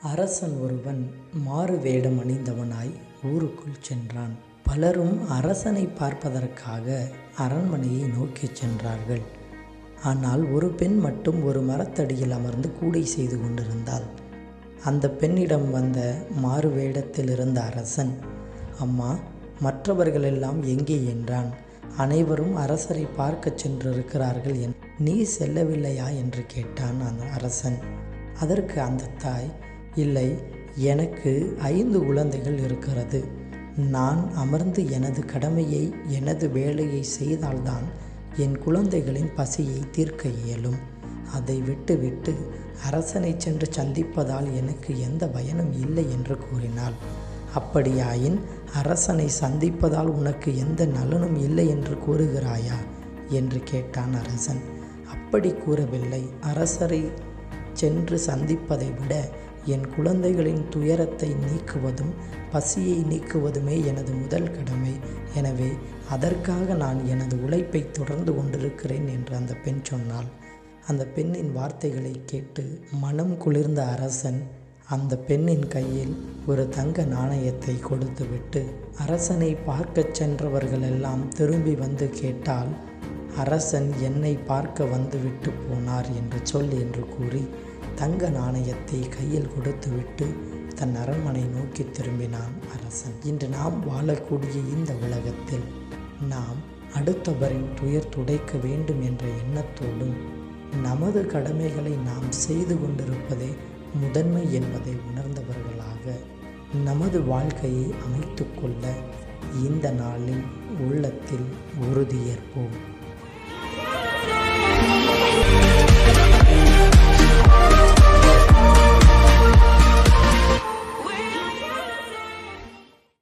அரசன் ஒருவன் மாறு வேடம் அணிந்தவனாய் ஊருக்குள் சென்றான். பலரும் அரசனை பார்ப்பதற்காக அரண்மனையை நோக்கிச் சென்றார்கள். ஆனால் ஒரு பெண் மட்டும் ஒரு மரத்தடியில் அமர்ந்து கூடை செய்து கொண்டிருந்தாள். அந்த பெண்ணிடம் வந்த மாறு வேடத்தில் இருந்த அரசன், "அம்மா, மற்றவர்களெல்லாம் எங்கே?" என்றான். "அனைவரும் அரசரை பார்க்கச் சென்றிருக்கிறார்கள். நீ செல்லவில்லையா?" என்று கேட்டான் அந்த அரசன். அதற்கு அந்த தாய், "இல்லை, எனக்கு 5 குழந்தைகள் இருக்கிறது. நான் அமர்ந்து எனது கடமையை, எனது வேலையை செய்தால்தான் என் குழந்தைகளின் பசியை தீர்க்க இயலும். அதை விட்டுவிட்டு அரசனை சென்று சந்திப்பதால் எனக்கு எந்த பயனும் இல்லை" என்று கூறினாள். "அப்படியாயின் அரசனை சந்திப்பதால் உனக்கு எந்த நலனும் இல்லை என்று கூறுகிறாயா?" என்று கேட்டான் அரசன். "அப்படி கூறவில்லை. அரசரை சென்று சந்திப்பதை விட என் குழந்தைகளின் துயரத்தை நீக்குவதும் பசியை நீக்குவதுமே எனது முதல் கடமை. எனவே அதற்காக நான் எனது உழைப்பை தொடர்ந்து கொண்டிருக்கிறேன்" என்று அந்த பெண் சொன்னாள். அந்த பெண்ணின் வார்த்தைகளை கேட்டு மனம் குளிர்ந்த அரசன் அந்த பெண்ணின் கையில் ஒரு தங்க நாணயத்தை கொடுத்துவிட்டு, "அரசனை பார்க்கச் சென்றவர்களெல்லாம் திரும்பி வந்து கேட்டால், 'அரசன் என்னை பார்க்க வந்துவிட்டு போனார் என்று சொல்' என்று கூறி தங்க நாணயத்தை கையில் கொடுத்துவிட்டு தன் அரண்மனை நோக்கி திரும்பினான் அரசன். இன்று நாம் வாழக்கூடிய இந்த உலகத்தில் நாம் அடுத்தவரின் துயர் துடைக்க வேண்டும் என்ற எண்ணத்தோடும் நமது கடமைகளை நாம் செய்து கொண்டிருப்பதே முதன்மை என்பதை உணர்ந்தவர்களாக நமது வாழ்க்கையை அமைத்து கொள்ள இந்த நாளில் உள்ளத்தில் உறுதியேற்போம்.